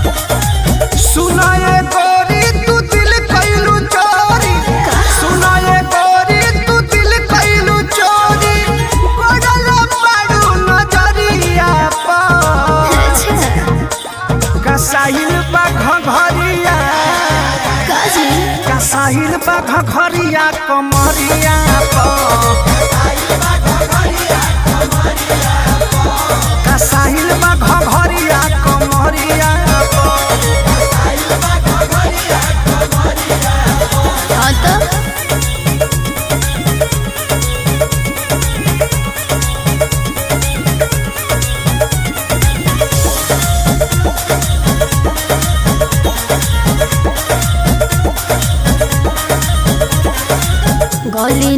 सुनाए गोरी तू दिल कैलू चोरी, सुनाए गोरी तू दिल कैलू चोरी, पड़ल बाड़ू नजरिया पर। कसाइल बा घघरिया, कसाइल बा घघरिया कमरिया पर। कसाइल बा घघरिया कमरिया पर। गली